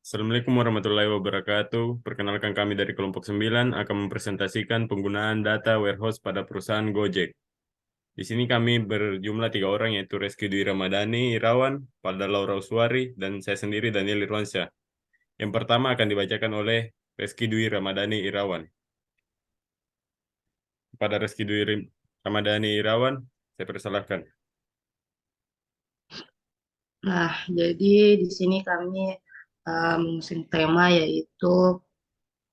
Assalamualaikum warahmatullahi wabarakatuh. Perkenalkan kami dari kelompok 9 akan mempresentasikan penggunaan data warehouse pada perusahaan Gojek. Di sini kami berjumlah 3 orang yaitu Reski Dwi Ramadhani, Irawan, Palda Laura Uswari, dan saya sendiri Daniel Irwansyah. Yang pertama akan dibacakan oleh Reski Dwi Ramadhani Irawan. Kepada Reski Dwi Ramadhani Irawan, saya persilahkan. Nah, jadi di sini kami mengusung tema yaitu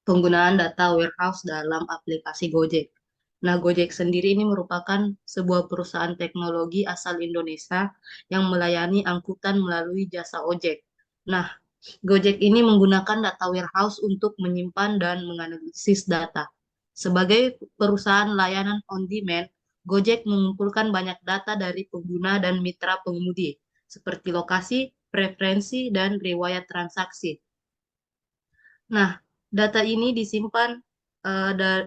penggunaan data warehouse dalam aplikasi Gojek. Nah, Gojek sendiri ini merupakan sebuah perusahaan teknologi asal Indonesia yang melayani angkutan melalui jasa ojek. Nah, Gojek ini menggunakan data warehouse untuk menyimpan dan menganalisis data. Sebagai perusahaan layanan on demand, Gojek mengumpulkan banyak data dari pengguna dan mitra pengemudi, seperti lokasi, preferensi, dan riwayat transaksi. Nah, data ini disimpan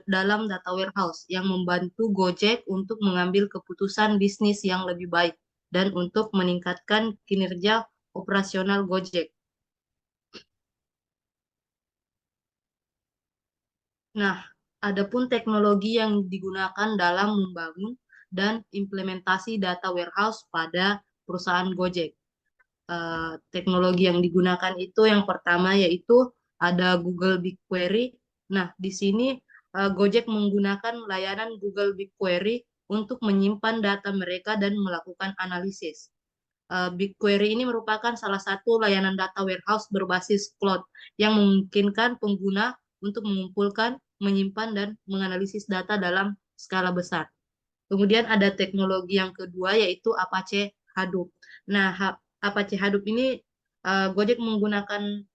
dalam data warehouse yang membantu Gojek untuk mengambil keputusan bisnis yang lebih baik dan untuk meningkatkan kinerja operasional Gojek. Nah, adapun teknologi yang digunakan dalam membangun dan implementasi data warehouse pada perusahaan Gojek. Teknologi yang digunakan itu yang pertama yaitu ada Google BigQuery. Nah, di sini Gojek menggunakan layanan Google BigQuery untuk menyimpan data mereka dan melakukan analisis. BigQuery ini merupakan salah satu layanan data warehouse berbasis cloud yang memungkinkan pengguna untuk mengumpulkan, menyimpan, dan menganalisis data dalam skala besar. Kemudian ada teknologi yang kedua yaitu Apache Hadoop. Nah, Apache Hadoop ini Gojek menggunakan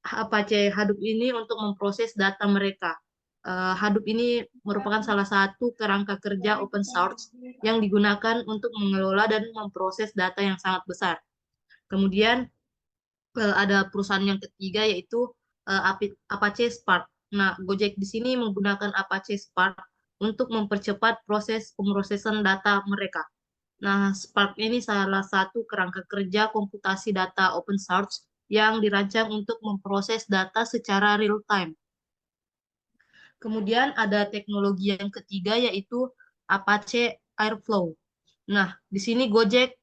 Apache Hadoop ini untuk memproses data mereka. Hadoop ini merupakan salah satu kerangka kerja open source yang digunakan untuk mengelola dan memproses data yang sangat besar. Kemudian ada perusahaan yang ketiga yaitu Apache Spark. Nah, Gojek di sini menggunakan Apache Spark untuk mempercepat proses pemrosesan data mereka. Nah, Spark ini salah satu kerangka kerja komputasi data open source yang dirancang untuk memproses data secara real time. Kemudian ada teknologi yang ketiga yaitu Apache Airflow. Nah, di sini Gojek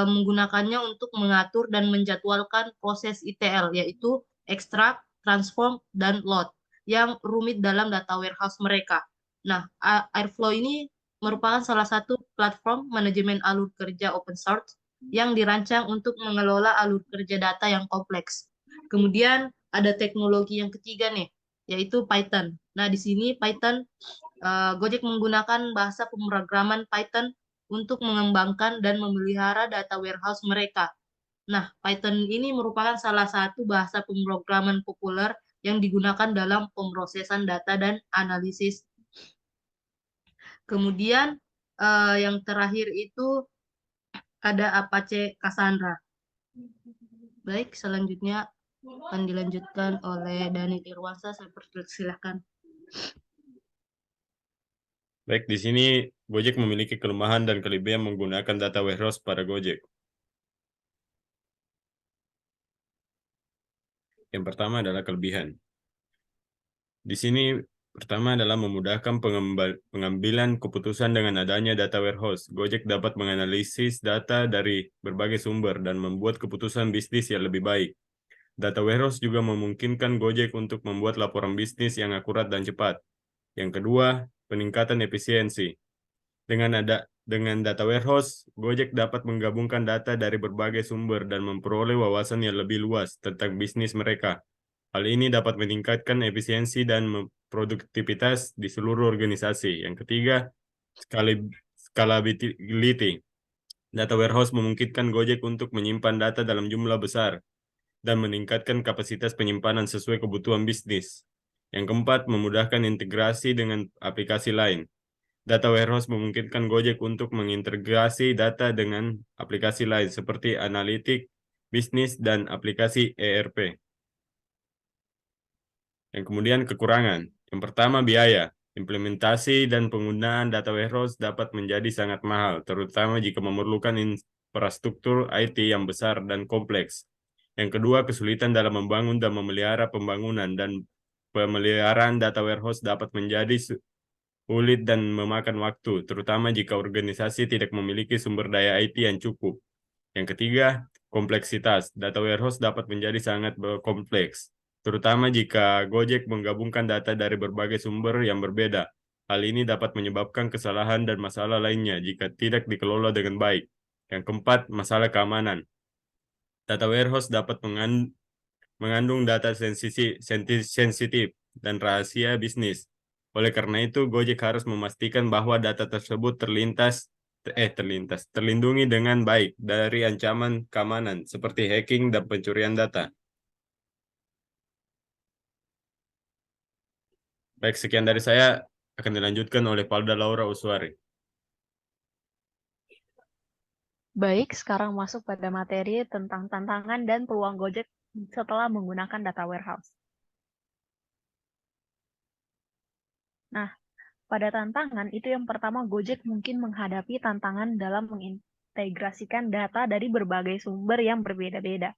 menggunakannya untuk mengatur dan menjadwalkan proses ETL, yaitu extract, transform, dan load, yang rumit dalam data warehouse mereka. Nah, Airflow ini merupakan salah satu platform manajemen alur kerja open source yang dirancang untuk mengelola alur kerja data yang kompleks. Kemudian ada teknologi yang ketiga nih, yaitu Python. Nah, di sini Python, Gojek menggunakan bahasa pemrograman Python untuk mengembangkan dan memelihara data warehouse mereka. Nah, Python ini merupakan salah satu bahasa pemrograman populer yang digunakan dalam pemrosesan data dan analisis. Kemudian yang terakhir itu ada Apache Cassandra. Baik, selanjutnya akan dilanjutkan oleh Dani Irwansa. Saya persilahkan. Baik, di sini Gojek memiliki kelemahan dan kelebihan menggunakan data warehouse pada Gojek. Yang pertama adalah kelebihan. Di sini pertama adalah memudahkan pengambilan keputusan dengan adanya data warehouse. Gojek dapat menganalisis data dari berbagai sumber dan membuat keputusan bisnis yang lebih baik. Data warehouse juga memungkinkan Gojek untuk membuat laporan bisnis yang akurat dan cepat. Yang kedua, peningkatan efisiensi. Dengan data warehouse, Gojek dapat menggabungkan data dari berbagai sumber dan memperoleh wawasan yang lebih luas tentang bisnis mereka. Hal ini dapat meningkatkan efisiensi dan produktivitas di seluruh organisasi. Yang ketiga, scalability. Data warehouse memungkinkan Gojek untuk menyimpan data dalam jumlah besar dan meningkatkan kapasitas penyimpanan sesuai kebutuhan bisnis. Yang keempat, memudahkan integrasi dengan aplikasi lain. Data warehouse memungkinkan Gojek untuk mengintegrasi data dengan aplikasi lain seperti analitik, bisnis, dan aplikasi ERP. Yang kemudian kekurangan. Yang pertama biaya. Implementasi dan penggunaan data warehouse dapat menjadi sangat mahal, terutama jika memerlukan infrastruktur IT yang besar dan kompleks. Yang kedua, kesulitan dalam membangun dan memelihara pembangunan dan pemeliharaan data warehouse dapat menjadi sulit dan memakan waktu, terutama jika organisasi tidak memiliki sumber daya IT yang cukup. Yang ketiga, kompleksitas. Data warehouse dapat menjadi sangat kompleks, terutama jika Gojek menggabungkan data dari berbagai sumber yang berbeda. Hal ini dapat menyebabkan kesalahan dan masalah lainnya jika tidak dikelola dengan baik. Yang keempat, masalah keamanan. Data warehouse dapat mengandung data sensitif dan rahasia bisnis. Oleh karena itu, Gojek harus memastikan bahwa data tersebut terlindungi dengan baik dari ancaman keamanan seperti hacking dan pencurian data. Baik, sekian dari saya, akan dilanjutkan oleh Palda Laura Uswari. Baik, sekarang masuk pada materi tentang tantangan dan peluang Gojek setelah menggunakan data warehouse. Nah, pada tantangan itu yang pertama Gojek mungkin menghadapi tantangan dalam mengintegrasikan data dari berbagai sumber yang berbeda-beda.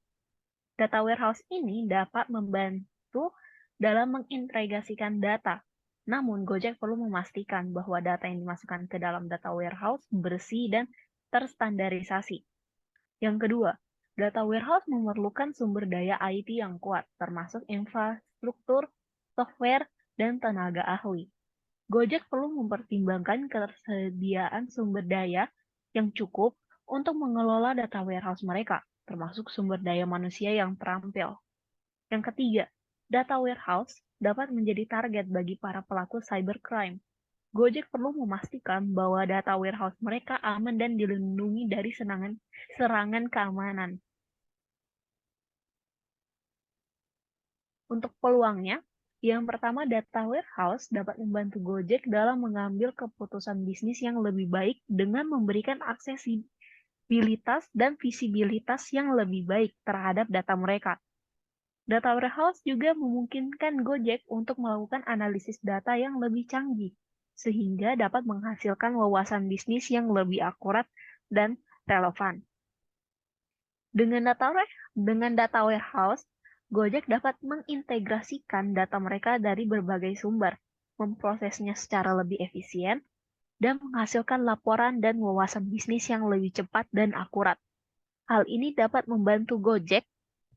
Data warehouse ini dapat membantu dalam mengintegrasikan data. Namun, Gojek perlu memastikan bahwa data yang dimasukkan ke dalam data warehouse bersih dan terstandarisasi. Yang kedua, data warehouse memerlukan sumber daya IT yang kuat, termasuk infrastruktur, software, dan tenaga ahli. Gojek perlu mempertimbangkan ketersediaan sumber daya yang cukup untuk mengelola data warehouse mereka, termasuk sumber daya manusia yang terampil. Yang ketiga, data warehouse dapat menjadi target bagi para pelaku cybercrime. Gojek perlu memastikan bahwa data warehouse mereka aman dan dilindungi dari serangan keamanan. Untuk peluangnya, yang pertama, data warehouse dapat membantu Gojek dalam mengambil keputusan bisnis yang lebih baik dengan memberikan aksesibilitas dan visibilitas yang lebih baik terhadap data mereka. Data warehouse juga memungkinkan Gojek untuk melakukan analisis data yang lebih canggih, sehingga dapat menghasilkan wawasan bisnis yang lebih akurat dan relevan. Dengan data warehouse, Gojek dapat mengintegrasikan data mereka dari berbagai sumber, memprosesnya secara lebih efisien, dan menghasilkan laporan dan wawasan bisnis yang lebih cepat dan akurat. Hal ini dapat membantu Gojek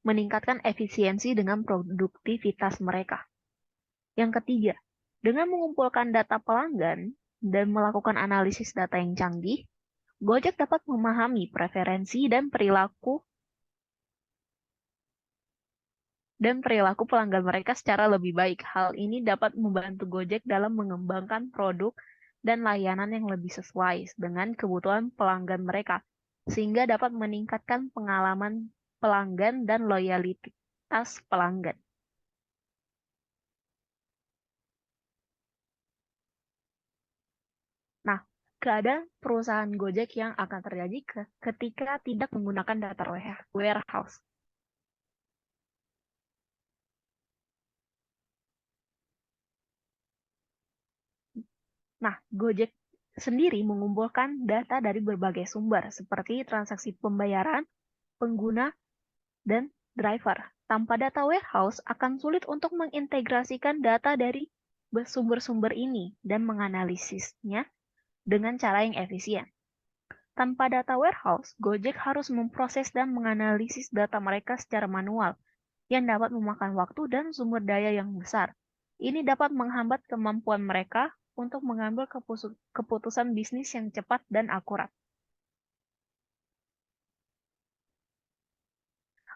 meningkatkan efisiensi dengan produktivitas mereka. Yang ketiga, dengan mengumpulkan data pelanggan dan melakukan analisis data yang canggih, Gojek dapat memahami preferensi dan perilaku pelanggan mereka secara lebih baik. Hal ini dapat membantu Gojek dalam mengembangkan produk dan layanan yang lebih sesuai dengan kebutuhan pelanggan mereka, sehingga dapat meningkatkan pengalaman pelanggan dan loyalitas pelanggan. Nah, keadaan perusahaan Gojek yang akan terjadi ketika tidak menggunakan data warehouse. Nah, Gojek sendiri mengumpulkan data dari berbagai sumber seperti transaksi pembayaran, pengguna, dan driver. Tanpa data warehouse akan sulit untuk mengintegrasikan data dari sumber-sumber ini dan menganalisisnya dengan cara yang efisien. Tanpa data warehouse, Gojek harus memproses dan menganalisis data mereka secara manual yang dapat memakan waktu dan sumber daya yang besar. Ini dapat menghambat kemampuan mereka untuk mengambil keputusan bisnis yang cepat dan akurat.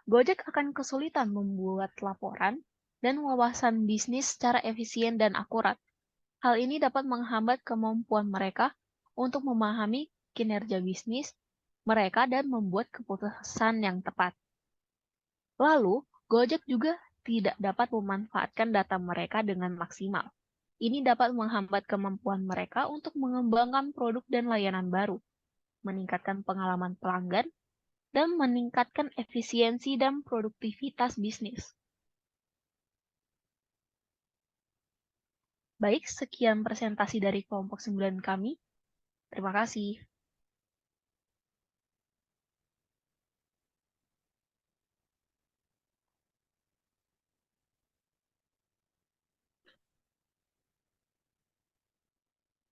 Gojek akan kesulitan membuat laporan dan wawasan bisnis secara efisien dan akurat. Hal ini dapat menghambat kemampuan mereka untuk memahami kinerja bisnis mereka dan membuat keputusan yang tepat. Lalu, Gojek juga tidak dapat memanfaatkan data mereka dengan maksimal. Ini dapat menghambat kemampuan mereka untuk mengembangkan produk dan layanan baru, meningkatkan pengalaman pelanggan, dan meningkatkan efisiensi dan produktivitas bisnis. Baik, sekian presentasi dari kelompok 9 kami. Terima kasih.